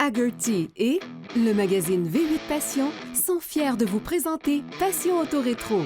Hagerty et le magazine V8 Passion sont fiers de vous présenter Passion Auto Rétro.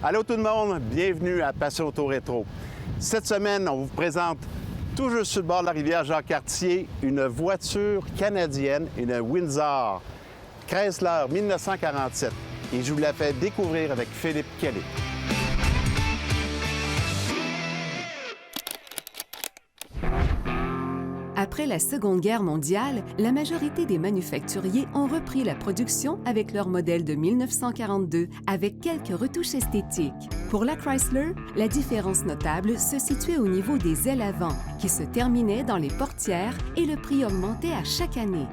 Allô tout le monde, bienvenue à Passion Auto Rétro. Cette semaine, on vous présente, tout juste sur le bord de la rivière Jacques-Cartier, une voiture canadienne, une Windsor Chrysler 1947. Et je vous la fais découvrir avec Philippe Kelly. Après la Seconde Guerre mondiale, la majorité des manufacturiers ont repris la production avec leur modèle de 1942, avec quelques retouches esthétiques. Pour la Chrysler, la différence notable se situait au niveau des ailes avant, qui se terminaient dans les portières et le prix augmentait à chaque année.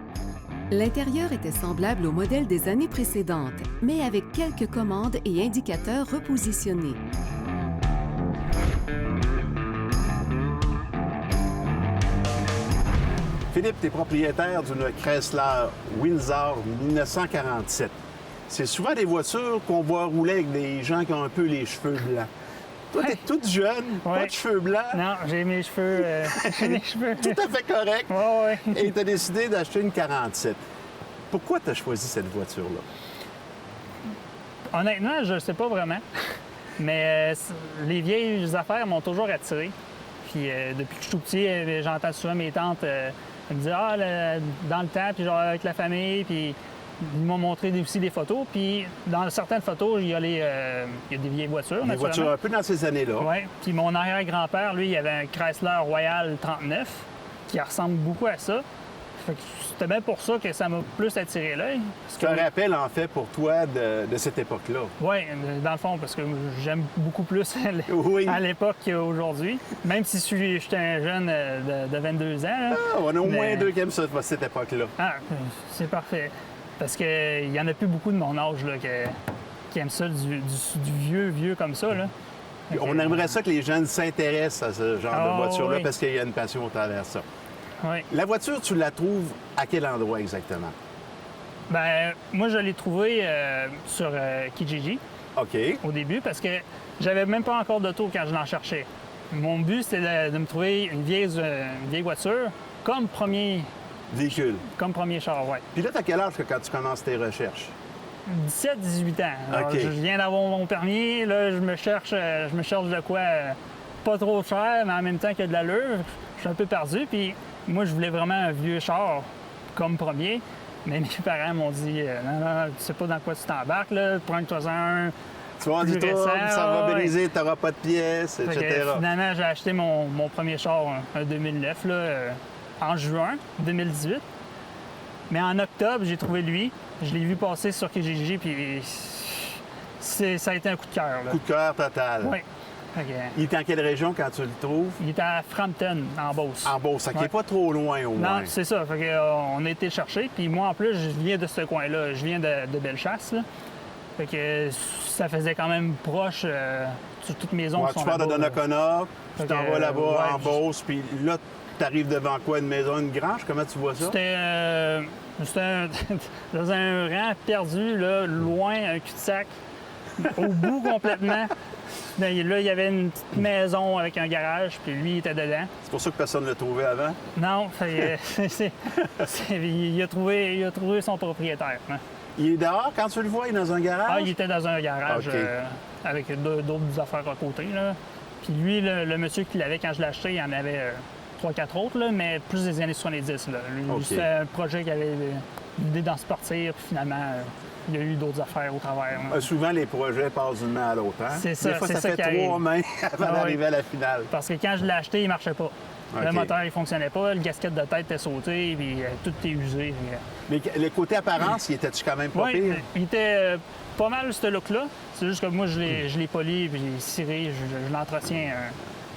L'intérieur était semblable au modèle des années précédentes, mais avec quelques commandes et indicateurs repositionnés. Philippe, tu es propriétaire d'une Chrysler Windsor 1947. C'est souvent des voitures qu'on voit rouler avec des gens qui ont un peu les cheveux blancs. Toi, tu es toute jeune, pas de cheveux blancs. Non, j'ai mes cheveux. J'ai les cheveux. Tout à fait correct. Ouais. Et tu as décidé d'acheter une 47. Pourquoi tu as choisi cette voiture-là? Honnêtement, je ne sais pas vraiment. Mais les vieilles affaires m'ont toujours attiré. Puis depuis que je suis tout petit, j'entends souvent mes tantes me dire dans le temps, puis genre avec la famille, puis ils m'ont montré aussi des photos. Puis dans certaines photos, il y a des vieilles voitures. Des voitures un peu dans ces années-là. Oui. Puis mon arrière-grand-père, lui, il avait un Chrysler Royal 39 qui ressemble beaucoup à ça. Fait que c'était bien pour ça que ça m'a plus attiré l'œil. C'est un rappel, en fait, pour toi de cette époque-là. Oui, dans le fond, parce que j'aime beaucoup plus à l'époque qu'aujourd'hui. Même si j'étais un jeune de 22 ans. Là, on a au moins deux qui aiment ça, cette époque-là. Ah, c'est parfait. Parce qu'il n'y en a plus beaucoup de mon âge là, qui aiment ça, du vieux comme ça. Là. On aimerait ça que les jeunes s'intéressent à ce genre de voiture-là parce qu'il y a une passion au travers de ça. Oui. La voiture, tu la trouves à quel endroit exactement? Bien, moi, je l'ai trouvée sur Kijiji. OK. Au début, parce que j'avais même pas encore d'auto quand je l'en cherchais. Mon but, c'était de me trouver une vieille voiture comme premier véhicule. Comme premier char, oui. Puis là, t'as quel âge quand tu commences tes recherches? 17-18 ans. Alors, OK. Je viens d'avoir mon permis. Là, je me cherche de quoi pas trop cher, mais en même temps qu'il y a de l'allure. Je suis un peu perdu. Puis moi, je voulais vraiment un vieux char comme premier. Mais mes parents m'ont dit non, tu sais pas dans quoi tu t'embarques, là. Prends-toi un. Tu vas du tout, ça va briser, tu n'auras pas de pièces, etc. Finalement, j'ai acheté mon premier char, un 2009, là, en juin 2018. Mais en octobre, j'ai trouvé lui. Je l'ai vu passer sur Kijiji, puis ça a été un coup de cœur. Là. Coup de cœur total. Oui. Il est en quelle région quand tu le trouves? Il est à Frampton, en Beauce. En Beauce, ça qui n'est pas trop loin au moins. Non, c'est ça. On a été le chercher. Puis moi, en plus, je viens de ce coin-là. Je viens de Bellechasse. Là. Fait que ça faisait quand même proche sur toutes mes zones. Tu pars de Donnacona, tu t'en vas là-bas en Beauce, puis là, tu arrives devant quoi? Une maison, une grange? Comment tu vois ça? C'était dans un rang perdu, là, loin, un cul-de-sac, au bout complètement. Là, il y avait une petite maison avec un garage, puis lui, il était dedans. C'est pour ça que personne ne l'a trouvé avant? Non, il a trouvé son propriétaire. Hein. Il est dehors quand tu le vois? Il est dans un garage? Ah, il était dans un garage avec d'autres affaires à côté. Là. Puis lui, le monsieur qui l'avait quand je l'ai acheté, il en avait 3-4 autres, là, mais plus des années 70. Là. C'était un projet qui avait l'idée d'en se partir, puis finalement, il y a eu d'autres affaires au travers. Souvent, les projets passent d'une main à l'autre. Hein? C'est ça. Des fois, ça fait 3 mains avant d'arriver à la finale. Parce que quand je l'ai acheté, il ne marchait pas. Le moteur, il fonctionnait pas, le gasket de tête était sauté, puis tout était usé. Mais le côté apparence, il était-tu quand même pas Oui, pire? il était pas mal, ce look-là. C'est juste que moi, je l'ai poli, puis j'ai ciré, je l'entretiens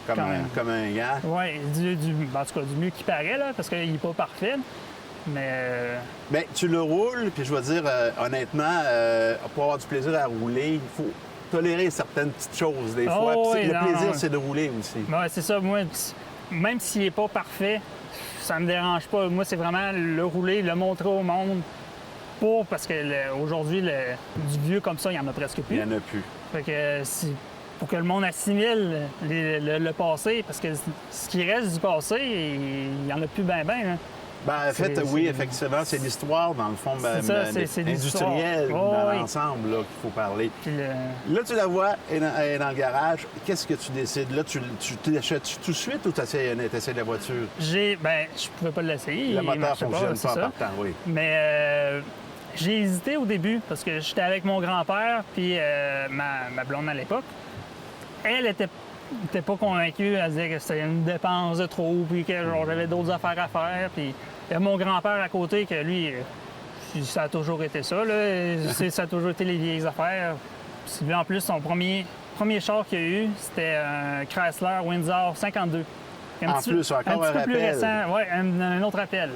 quand même. Comme un gars. Oui, en tout cas, du mieux qu'il paraît, là, parce qu'il n'est pas parfait. Mais Bien, tu le roules, puis je vais dire, honnêtement, pour avoir du plaisir à rouler, il faut tolérer certaines petites choses des fois. Oh, Puis oui, le plaisir, non. c'est de rouler aussi. ouais, c'est ça. Moi, même s'il n'est pas parfait, ça me dérange pas. Moi, c'est vraiment le rouler, le montrer au monde. Parce que aujourd'hui, du vieux comme ça, il n'y en a presque plus. Il n'y en a plus. Fait que pour que le monde assimile le passé, parce que ce qui reste du passé, il n'y en a plus bien. Ben, en fait, oui, effectivement, c'est l'histoire, dans le fond, c'est l'histoire. industrielle, Oh, dans oui. l'ensemble, là, qu'il faut parler. Puis Là, tu la vois, elle est dans le garage. Qu'est-ce que tu décides? Là, tu l'achètes tout de suite ou tu essaies la voiture? je pouvais pas l'essayer. Le il moteur marchait fonctionne c'est pas en ça. partant, oui. Mais j'ai hésité au début parce que j'étais avec mon grand-père puis ma blonde à l'époque. Elle était pas convaincue. Elle disait que c'était une dépense de trop puis que j'avais d'autres affaires à faire. Puis il y a mon grand-père à côté que lui, ça a toujours été ça. Là. Ça a toujours été les vieilles affaires. Puis lui, en plus, son premier char qu'il a eu, c'était un Chrysler Windsor 52. En plus, encore un petit peu plus rappel. récent. Oui, un autre rappel.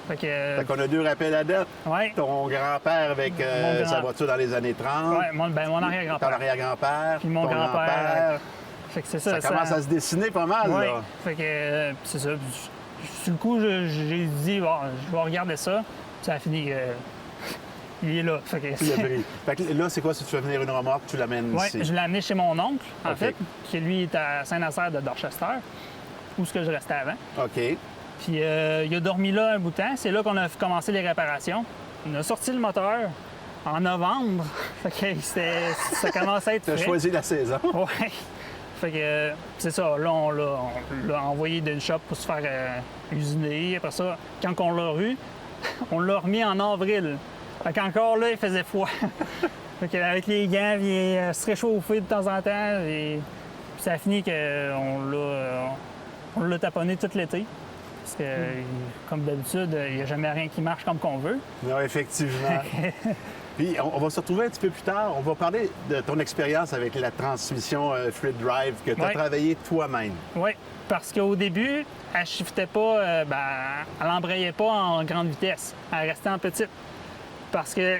Fait qu'on a deux rappels à date. Ouais. Ton grand-père avec Mon sa grand- voiture dans les années 30. Ouais, mon Ton arrière-grand-père. arrière-grand-père. Puis mon ton grand-père. Fait que c'est ça. Ça commence à se dessiner pas mal, Ouais. là. Fait que c'est ça. Sur le coup, j'ai dit, bon, je vais regarder ça. Puis ça a fini. Il est là. Fait que Tu l'as pris. Fait que là, c'est quoi? Si tu fais venir une remorque, tu l'amènes ouais, ici? je l'ai amené chez mon oncle, en OK. fait, qui lui est à Saint-Nazaire de Dorchester, où ce que je restais avant. OK. Puis il a dormi là un bout de temps. C'est là qu'on a commencé les réparations. On a sorti le moteur en novembre. Fait que ça commençait à être Tu as frais. choisi la saison. Ouais. Fait que c'est ça. Là, on l'a envoyé d'une shop pour se faire usiner. Après ça, quand on l'a eu, on l'a remis en avril. Fait qu'encore là, il faisait froid. Fait qu'avec les gants, il se réchauffait de temps en temps. Et puis ça a fini qu'on l'a taponné tout l'été. Parce que, comme d'habitude, il n'y a jamais rien qui marche comme qu'on veut. Non, effectivement. Puis, on va se retrouver un petit peu plus tard. On va parler de ton expérience avec la transmission Fluid Drive que tu as Ouais. travaillé toi-même. Oui, parce qu'au début, elle ne shiftait pas, elle n'embrayait pas en grande vitesse. Elle restait en petite. Parce que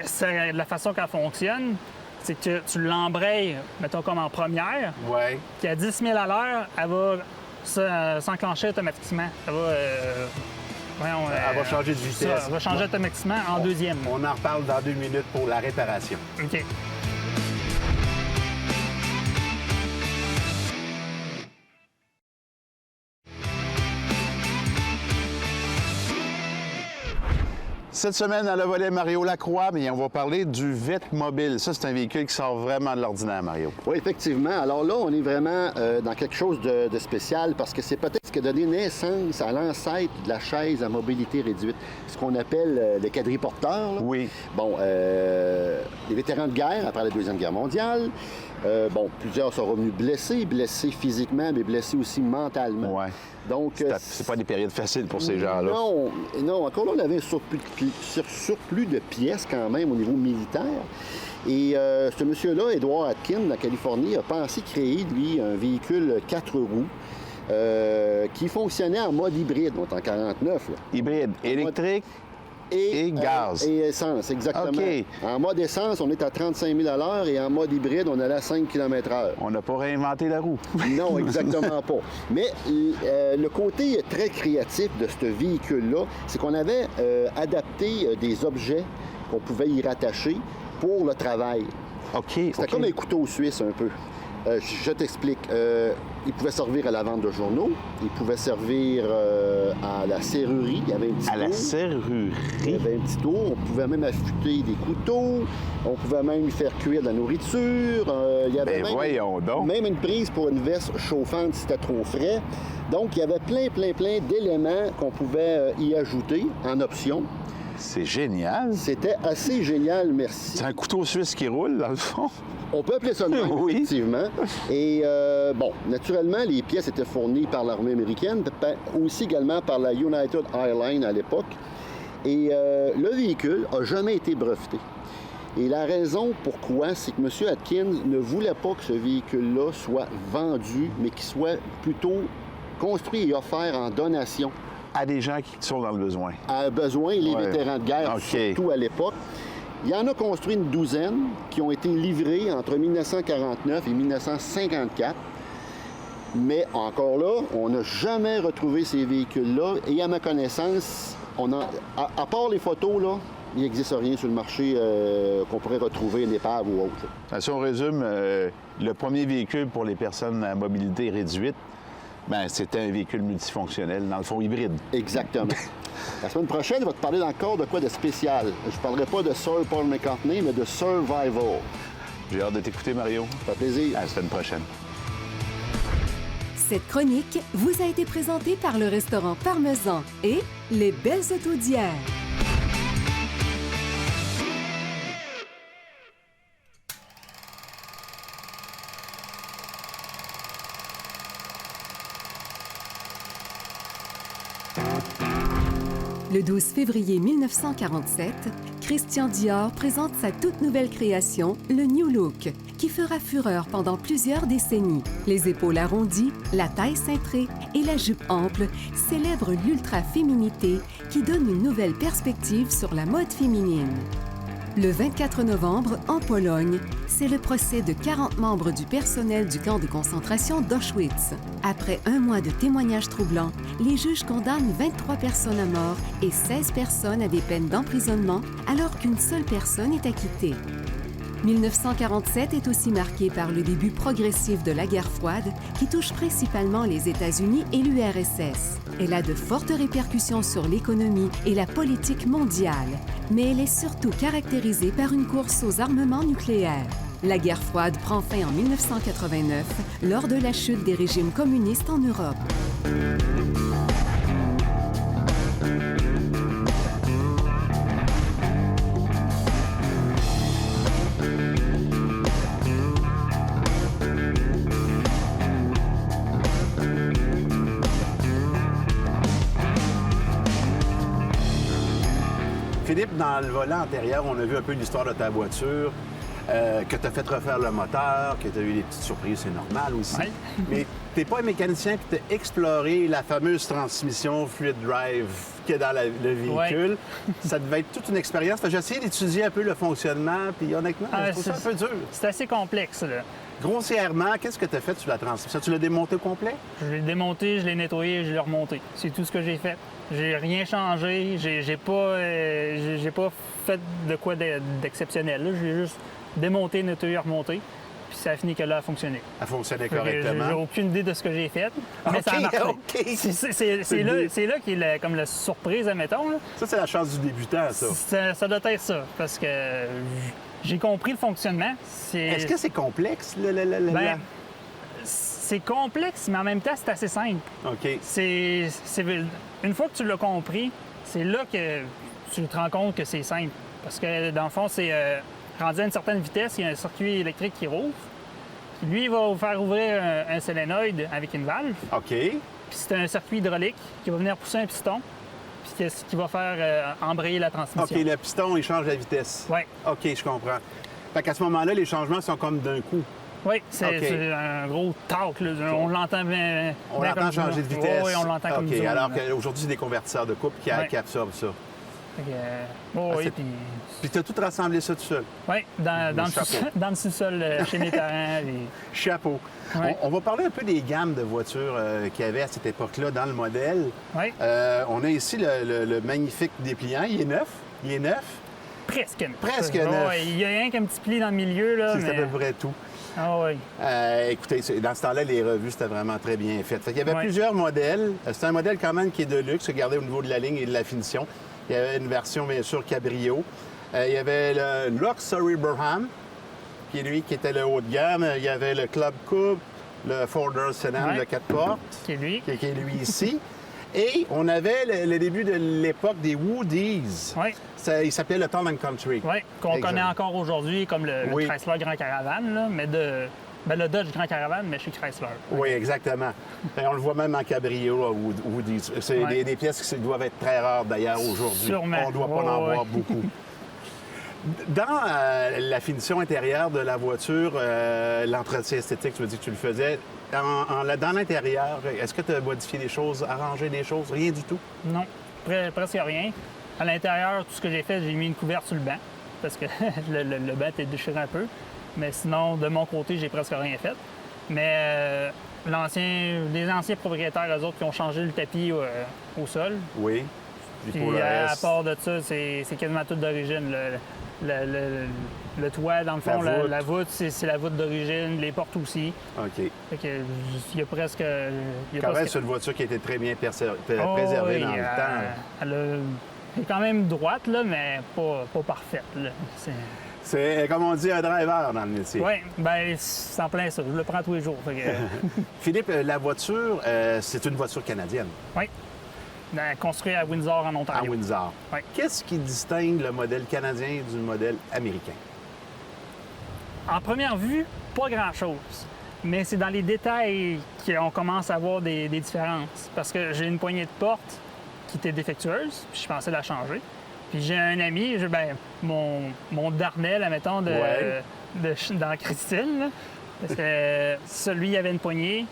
la façon qu'elle fonctionne, c'est que tu l'embrayes, mettons comme en première, Oui. puis à 10 000 à l'heure, elle va s'enclencher automatiquement. Elle va changer de vitesse. Ça, elle va changer automatiquement en deuxième. On en reparle dans 2 minutes pour la réparation. OK. Cette semaine, à le volet Mario Lacroix, mais on va parler du Vetmobile. Ça, c'est un véhicule qui sort vraiment de l'ordinaire, Mario. Oui, effectivement. Alors là, on est vraiment dans quelque chose de spécial parce que c'est peut-être ce qui a donné naissance à l'ancêtre de la chaise à mobilité réduite, ce qu'on appelle le quadriporteur. Là. Oui. Bon, les vétérans de guerre après la Deuxième Guerre mondiale, plusieurs sont revenus blessés physiquement, mais blessés aussi mentalement. Ouais. Donc, C'est pas des périodes faciles pour ces gens-là. Non, encore là, on avait un surplus de pièces quand même au niveau militaire. Et ce monsieur-là, Edward Atkin, de la Californie, a pensé créer, lui, un véhicule 4 roues qui fonctionnait en mode hybride, donc en 49. Là. Hybride, électrique et gaz. Et essence, exactement. OK. En mode essence, on est à 35 000 à l'heure et en mode hybride, on est à 5 km/h. On n'a pas réinventé la roue. Non, exactement pas. Mais le côté très créatif de ce véhicule-là, c'est qu'on avait adapté des objets qu'on pouvait y rattacher pour le travail. OK. C'était comme un couteau suisse un peu. Je t'explique. Il pouvait servir à la vente de journaux. Il pouvait servir à la serrurerie. Il y avait un petit À la tour. serrurerie. Il y avait un petit tour. On pouvait même affûter des couteaux. On pouvait même faire cuire de la nourriture. Il y avait Ben voyons donc. même une prise pour une veste chauffante si c'était trop frais. Donc, il y avait plein d'éléments qu'on pouvait y ajouter en option. C'est génial. C'était assez génial, merci. C'est un couteau suisse qui roule, dans le fond. On peut appeler ça de même, Oui. effectivement. Et bon, naturellement, les pièces étaient fournies par l'armée américaine, aussi également par la United Airlines à l'époque. Et le véhicule n'a jamais été breveté. Et la raison pourquoi, c'est que M. Atkins ne voulait pas que ce véhicule-là soit vendu, mais qu'il soit plutôt construit et offert en donation. À des gens qui sont dans le besoin. À besoin, les Ouais. vétérans de guerre, OK. surtout à l'époque. Il y en a construit une douzaine qui ont été livrés entre 1949 et 1954. Mais encore là, on n'a jamais retrouvé ces véhicules-là. Et à ma connaissance, à part les photos, là, il n'existe rien sur le marché qu'on pourrait retrouver, une épave ou autre. Si on résume, le premier véhicule pour les personnes à mobilité réduite, ben, c'était un véhicule multifonctionnel, dans le fond hybride. Exactement. La semaine prochaine, je vais te parler encore de quoi de spécial. Je ne parlerai pas de Sir Paul McCartney, mais de Survival. J'ai hâte de t'écouter, Mario. Ça fait plaisir. À la semaine prochaine. Cette chronique vous a été présentée par le restaurant Parmesan et les Belles Autos d'hier. Le 12 février 1947, Christian Dior présente sa toute nouvelle création, le New Look, qui fera fureur pendant plusieurs décennies. Les épaules arrondies, la taille cintrée et la jupe ample célèbrent l'ultra-féminité qui donne une nouvelle perspective sur la mode féminine. Le 24 novembre, en Pologne, c'est le procès de 40 membres du personnel du camp de concentration d'Auschwitz. Après un mois de témoignages troublants, les juges condamnent 23 personnes à mort et 16 personnes à des peines d'emprisonnement, alors qu'une seule personne est acquittée. 1947 est aussi marqué par le début progressif de la guerre froide qui touche principalement les États-Unis et l'URSS. Elle a de fortes répercussions sur l'économie et la politique mondiale, mais elle est surtout caractérisée par une course aux armements nucléaires. La guerre froide prend fin en 1989 lors de la chute des régimes communistes en Europe. Philippe, dans le volant antérieur, on a vu un peu l'histoire de ta voiture, que tu as fait refaire le moteur, que tu as eu des petites surprises, c'est normal aussi. Oui. Mais tu n'es pas un mécanicien qui t'a exploré la fameuse transmission fluid drive qu'il y a dans le véhicule. Ça devait être toute une expérience. J'ai essayé d'étudier un peu le fonctionnement, puis honnêtement, je trouve ça un peu dur. C'est assez complexe, là. Grossièrement, qu'est-ce que tu as fait sur la transmission? Tu l'as démonté au complet? Je l'ai démonté, je l'ai nettoyé, je l'ai remonté. C'est tout ce que j'ai fait. J'ai rien changé, j'ai pas fait de quoi d'exceptionnel. Là. J'ai juste démonté, nettoyé, remonté. Puis ça a fini que là, a fonctionné. Elle fonctionnait Fait que correctement. J'ai aucune idée de ce que j'ai fait, mais OK, ça a marché. OK. C'est là qui est comme la surprise, admettons. Là. Ça, c'est la chance du débutant, ça. Ça doit être ça, parce que j'ai compris le fonctionnement. Est-ce que c'est complexe? Ben, c'est complexe, mais en même temps, c'est assez simple. OK. Une fois que tu l'as compris, c'est là que tu te rends compte que c'est simple. Parce que, dans le fond, c'est rendu à une certaine vitesse, il y a un circuit électrique qui rouvre. Lui, il va vous faire ouvrir un solénoïde avec une valve. OK. Puis c'est un circuit hydraulique qui va venir pousser un piston, puis qui va faire embrayer la transmission. OK, le piston, il change la vitesse. Oui. OK, je comprends. Fait qu'à ce moment-là, les changements sont comme d'un coup. Oui, c'est OK. c'est un gros talk. Là. On l'entend bien. On bien l'entend comme changer du- de vitesse. Oui, on l'entend comme OK, du alors là. qu'aujourd'hui, c'est des convertisseurs de couple qui, Ouais. qui absorbent ça. Fait que, oui, c'est- puis... Puis tu as tout rassemblé ça tout seul. Oui, dans le chapeau. dans le sous-sol chez mes parents. puis- Chapeau. Ouais. On va parler un peu des gammes de voitures qu'il y avait à cette époque-là dans le modèle. Oui, On a ici le magnifique dépliant. Il est neuf. Il est neuf. presque neuf. Presque Ouais, neuf. ouais, il y a rien qu'un petit pli dans le milieu. Là, C'est à mais... peu près tout. Ah oui. Écoutez, dans ce temps-là, les revues, c'était vraiment très bien fait. Fait qu'il y avait Ouais. plusieurs modèles. C'est un modèle quand même qui est de luxe, regardez au niveau de la ligne et de la finition. Il y avait une version, bien sûr, cabrio. Il y avait le Luxury Brabham, qui est lui qui était le haut de gamme. Il y avait le Club Coupe, le Forder Sedan, Ouais. le 4 portes, Qui est lui. qui est lui ici. Et on avait le début de l'époque des Woodies. Oui. Il s'appelait le Town and Country. Oui, qu'on Exact. connaît encore aujourd'hui comme le Oui. Chrysler Grand Caravan, là, mais le Dodge Grand Caravan, mais chez Chrysler. Oui, exactement. Et on le voit même en cabrio, là, Woodies. C'est Ouais. des pièces qui doivent être très rares d'ailleurs aujourd'hui. Sûrement. On ne doit pas en Ouais. voir beaucoup. Dans la finition intérieure de la voiture, l'entretien esthétique, tu me dis que tu le faisais. Dans l'intérieur, est-ce que tu as modifié des choses, arrangé des choses? Rien du tout? Non, presque rien. À l'intérieur, tout ce que j'ai fait, j'ai mis une couverte sur le banc parce que le banc était déchiré un peu. Mais sinon, de mon côté, j'ai presque rien fait. Mais les anciens propriétaires, eux autres, qui ont changé le tapis au sol. Oui. Puis Puis pour le à reste, part de ça, c'est quasiment tout d'origine. Le toit, dans le fond, La voûte. la voûte, c'est la voûte d'origine, les portes aussi. OK. Fait que il y a presque. Il y a Quand même, presque- c'est une voiture qui a été très bien Oh, préservée oui, dans le temps. elle est quand même droite, là, mais pas parfaite. Là. C'est, comme on dit, un driver dans le métier. Oui, bien, c'est en plein ça. Je le prends tous les jours. Fait que, Philippe, la voiture, c'est une voiture canadienne oui. Construit à Windsor, en à Ontario. Windsor. Ouais. Qu'est-ce qui distingue le modèle canadien du modèle américain? En première vue, pas grand-chose. Mais c'est dans les détails qu'on commence à voir des différences. Parce que j'ai une poignée de porte qui était défectueuse, puis je pensais la changer. Puis j'ai un ami, mon Darnell, admettons, Ouais. dans Christine, là, parce que celui avait une poignée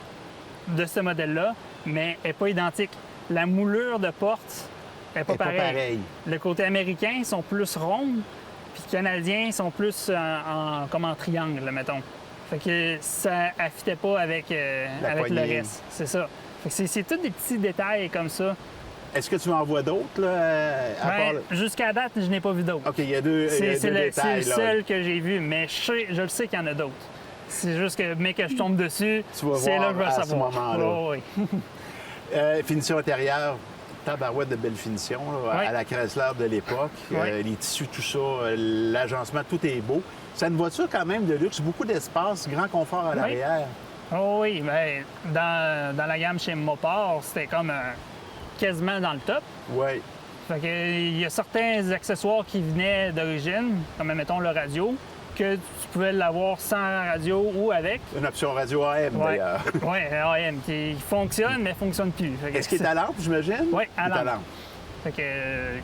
de ce modèle-là, mais elle n'est pas identique. La moulure de porte n'est pas C'est pas pareille. pareil. Le côté américain, ils sont plus ronds, puis les Canadiens, ils sont plus comme en triangle, là, mettons. Fait que ça affitait pas avec le poignée. reste. C'est ça. Fait que c'est tous des petits détails comme ça. Est-ce que tu en vois d'autres, là, à part le- Jusqu'à date, je n'ai pas vu d'autres. OK, il y a deux, il y a C'est deux le détails. là. seul que j'ai vu, mais je le sais qu'il y en a d'autres. C'est juste que, mais que je tombe dessus, Tu vas c'est voir là que je vais à ce savoir. moment-là. Ouais, ouais. Finition intérieure, tabarouette de belle finition, là, Ouais. à la Chrysler de l'époque. Ouais. Les tissus, tout ça, l'agencement, tout est beau. C'est une voiture quand même de luxe, beaucoup d'espace, grand confort à l'arrière. Oh oui, bien, dans la gamme chez Mopar, c'était comme quasiment dans le top. Oui. Fait que, il y a certains accessoires qui venaient d'origine, comme mettons le radio, que tu pouvais l'avoir sans radio ou avec. Une option radio AM, d'ailleurs. Oui, AM, qui fonctionne, mais ne fonctionne plus. Fait que Est-ce qu'il est à lampe, j'imagine? Oui, Il à est à lampe. Fait que,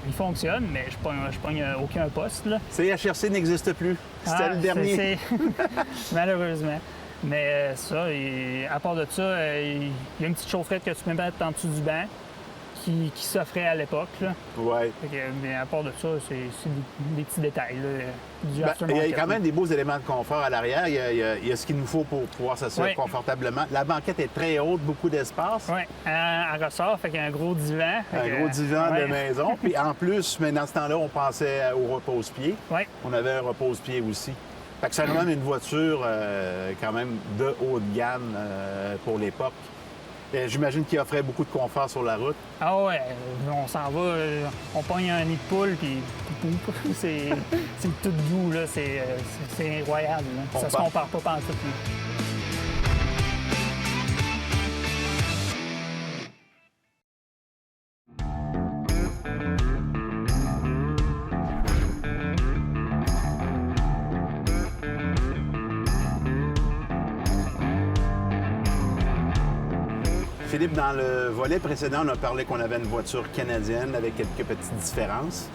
il fonctionne, mais je pogne aucun poste. Là. CHRC n'existe plus. C'était Ah, le dernier. Malheureusement. Mais ça, à part de ça, il y a une petite chaufferette que tu peux mettre en dessous du banc qui s'offrait à l'époque. Là. Oui. Fait que, mais à part de ça, c'est des petits détails. Là, du Il y a aftermarket. quand même des beaux éléments de confort à l'arrière. Il y a ce qu'il nous faut pour pouvoir s'asseoir Oui. confortablement. La banquette est très haute, beaucoup d'espace. Oui, elle ressort, fait qu'il y a un gros divan. Un gros divan de maison. Puis en plus, mais dans ce temps-là, on pensait au repose-pied. Oui, On avait un repose-pied aussi. Fait que c'est quand même une voiture quand même de haut de gamme pour l'époque. J'imagine qu'il offrait beaucoup de confort sur la route. ah ouais, on s'en va, on pogne un nid de poule, puis poup, c'est tout doux, là, c'est incroyable. Là. Ça se compare pas pantoute. Là. Philippe, dans le volet précédent, on a parlé qu'on avait une voiture canadienne avec quelques petites différences.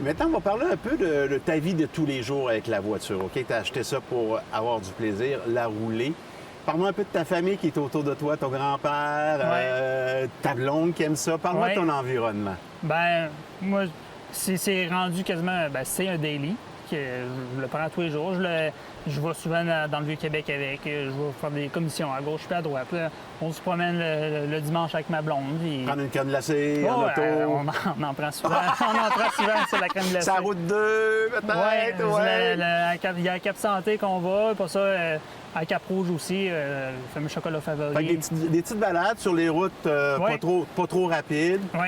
Maintenant, on va parler un peu de ta vie de tous les jours avec la voiture. OK, tu as acheté ça pour avoir du plaisir, la rouler. Parle-moi un peu de ta famille qui est autour de toi, ton grand-père, ta blonde qui aime ça. Parle-moi Ouais. de ton environnement. Ben, moi, c'est rendu quasiment, c'est un daily. Que je le prends tous les jours. Je vais souvent dans le Vieux-Québec avec. Je vais faire des commissions à gauche puis à droite. Là, on se promène le dimanche avec ma blonde. Puis... Prendre une canne glacée en Ouais, auto. on en prend souvent. On en prend souvent sur la crème glacée. Sa route 2, Ouais, peut-être. Ouais. il y a la Cap Santé qu'on va. Pour ça, À Cap-Rouge aussi, le fameux chocolat Fait que favori. des petites balades sur les routes Ouais. pas trop rapides. Oui,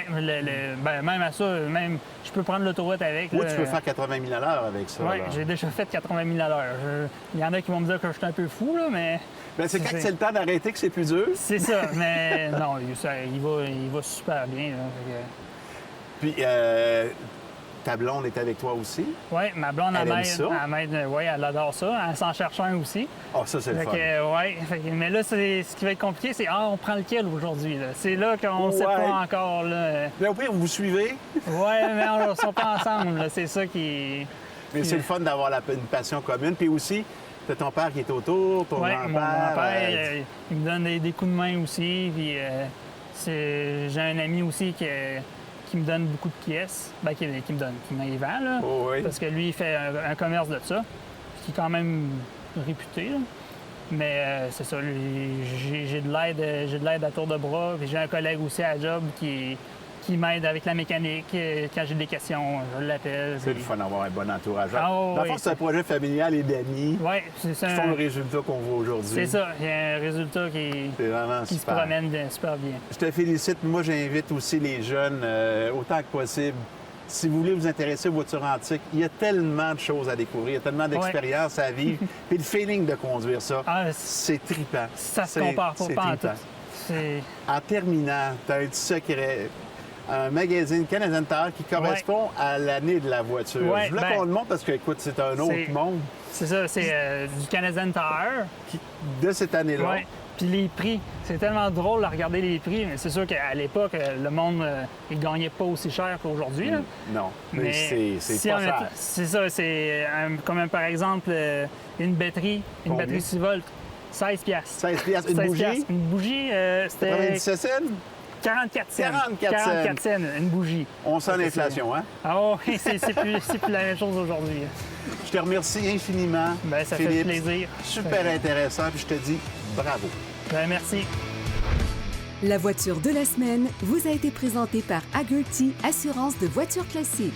même à ça, même je peux prendre l'autoroute avec. Ou là. tu peux faire 80 000 à l'heure avec ça. Oui, là. j'ai déjà fait 80 000 à l'heure. Il y en a qui vont me dire que je suis un peu fou, là, mais... Ben, c'est quand c'est le temps d'arrêter que c'est plus dur. C'est ça, mais non, il va super bien. Là. Puis, ta blonde est avec toi aussi. Oui, ma blonde, Elle aime ça? elle adore ça. Elle s'en cherche un aussi. Ah, ça, c'est le Fait fun. que, mais là, ce qui va être compliqué, c'est on prend lequel aujourd'hui? Là? C'est là qu'on ne sait Ouais. pas encore. Là. Mais au pire, vous suivez. Oui, mais on ne sera pas ensemble. Là. C'est ça qui... Mais c'est le fun d'avoir une passion commune. Puis aussi, t'as ton père qui est autour, ton Oui, grand-père. mon père, il me donne des coups de main aussi. Puis, j'ai un ami aussi qui me donne beaucoup de pièces. Ben, qui m'en vend, là. Oh, oui. Parce que lui, il fait un commerce de ça, qui est quand même réputé. Là. Mais c'est ça, j'ai de l'aide à tour de bras. Puis j'ai un collègue aussi à la job qui m'aide avec la mécanique. Quand j'ai des questions, je l'appelle. C'est le fun d'avoir un bon entourage. Ah, Dans le oui, fond, c'est un projet familial et d'amis Oui, c'est ça. qui font le résultat qu'on voit aujourd'hui. C'est ça. Il y a un résultat C'est vraiment qui se super. promène super bien. Je te félicite. Moi, j'invite aussi les jeunes, autant que possible. Si vous voulez vous intéresser aux voitures antiques, il y a tellement de choses à découvrir, il y a tellement d'expériences à vivre. Puis le feeling de conduire ça, Ah, c'est trippant. ça se compare C'est pas en tout. trippant. C'est... En terminant, tu as un petit secret. Un magazine Canadian Tire qui correspond à l'année de la voiture. Ouais, Je voulais ben, qu'on le montre parce que, écoute, c'est un autre c'est- monde C'est ça, c'est du Canadian Tire. de cette année-là. Ouais. Puis les prix, c'est tellement drôle de regarder les prix, mais c'est sûr qu'à l'époque, le monde, il gagnait pas aussi cher qu'aujourd'hui. là. Non, mais c'est si pas on cher. C'est ça, c'est comme par exemple une batterie, Combien? 6 volts, 16 piastres. 16 piastres. Une bougie? piastres. Une bougie, c'était 97 cents? 44 cents. 44 cents, une bougie. On sent l'inflation, hein? Ah oui, c'est plus la même chose aujourd'hui. Je te remercie infiniment, Ben, ça fait Philippe. plaisir. Super intéressant, puis je te dis bravo. Ben, merci. La voiture de la semaine vous a été présentée par Hagerty Assurance de voitures classiques.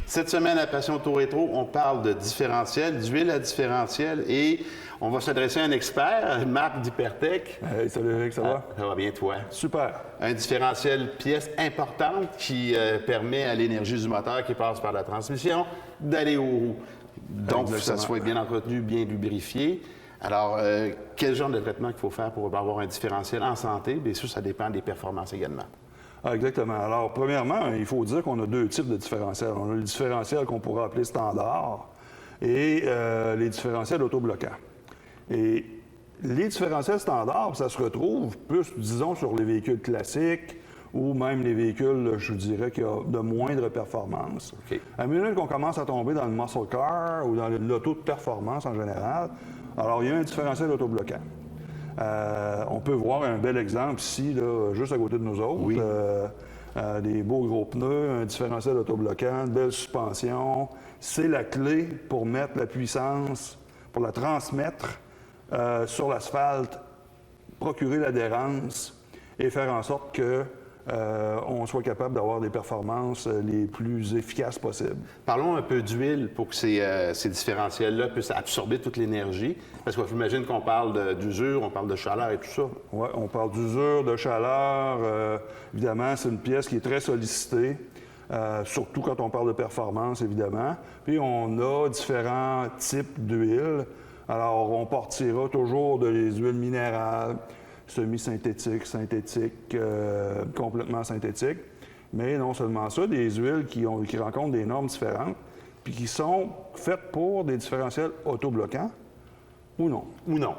Cette semaine à Passion Auto Rétro, on parle de différentiel, d'huile à différentiel et on va s'adresser à un expert, Marc d'Hypertech. Hey, salut Eric, ça va? Ça va bien, toi? Super. Un différentiel, pièce importante qui permet à l'énergie du moteur qui passe par la transmission d'aller aux roues. Donc, que ça Exactement. soit bien entretenu, bien lubrifié. Alors, quel genre de traitement qu'il faut faire pour avoir un différentiel en santé? Bien sûr, ça dépend des performances également. Ah, exactement. Alors, premièrement, il faut dire qu'on a deux types de différentiels. On a le différentiel qu'on pourrait appeler standard et les différentiels autobloquants. Et les différentiels standards, ça se retrouve plus, disons, sur les véhicules classiques ou même les véhicules, je dirais, qui ont de moindre performance. OK. À mesure qu'on commence à tomber dans le muscle car ou dans l'auto de performance en général, alors il y a un différentiel autobloquant. On peut voir un bel exemple ici, là, juste à côté de nous autres. Oui. Des beaux gros pneus, un différentiel autobloquant, une belle suspension. C'est la clé pour mettre la puissance, pour la transmettre sur l'asphalte, procurer l'adhérence et faire en sorte que on soit capable d'avoir des performances les plus efficaces possibles. Parlons un peu d'huile pour que ces différentiels-là puissent absorber toute l'énergie. Parce que j'imagine qu'on parle d'usure, on parle de chaleur et tout ça. Oui, on parle d'usure, de chaleur. Évidemment, c'est une pièce qui est très sollicitée, surtout quand on parle de performance, évidemment. Puis on a différents types d'huile. Alors, on partira toujours des huiles minérales, semi-synthétiques, synthétiques, complètement synthétiques. Mais non seulement ça, des huiles qui rencontrent des normes différentes, puis qui sont faites pour des différentiels autobloquants ou non. Ou non?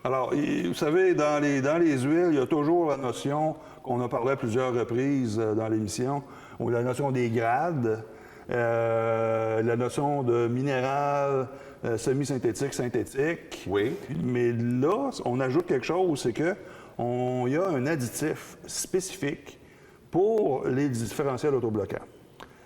Alors, vous savez, dans les huiles, il y a toujours la notion qu'on a parlé à plusieurs reprises dans l'émission, ou la notion des grades, la notion de minéral, semi-synthétique, synthétique. Oui. Mais là, on ajoute quelque chose, c'est qu'il y a un additif spécifique pour les différentiels autobloquants.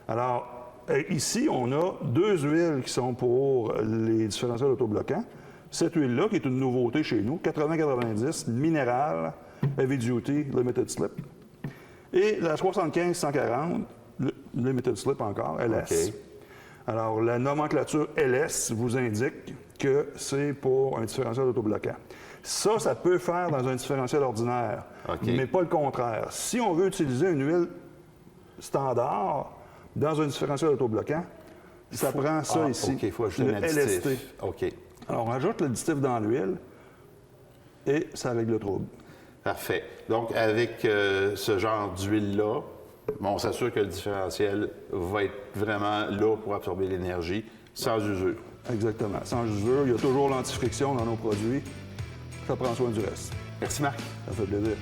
Alors, ici, on a deux huiles qui sont pour les différentiels autobloquants. Cette huile-là, qui est une nouveauté chez nous, 80-90, Mineral Heavy Duty Limited Slip. Et la 75-140, Limited Slip encore, LS. OK. Alors, la nomenclature LS vous indique que c'est pour un différentiel autobloquant. Ça peut faire dans un différentiel ordinaire, OK. mais pas le contraire. Si on veut utiliser une huile standard dans un différentiel autobloquant, ça prend ça ici, OK, il faut ajouter le un additif. LST. OK. Alors, on ajoute l'additif dans l'huile et ça règle le trouble. Parfait. Donc, avec ce genre d'huile-là, on s'assure que le différentiel va être vraiment là pour absorber l'énergie, sans usure. Exactement. Sans usure, il y a toujours l'antifriction dans nos produits. Ça prend soin du reste. Merci, Marc. Ça fait plaisir.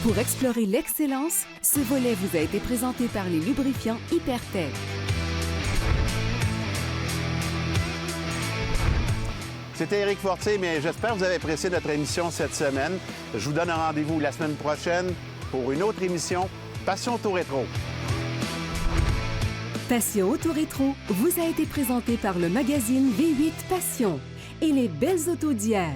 Pour explorer l'excellence, ce volet vous a été présenté par les lubrifiants Hypertech. C'était Éric Fortier, mais j'espère que vous avez apprécié notre émission cette semaine. Je vous donne un rendez-vous la semaine prochaine pour une autre émission, Passion Auto Rétro. Passion Auto Rétro vous a été présenté par le magazine V8 Passion et les belles autos d'hier.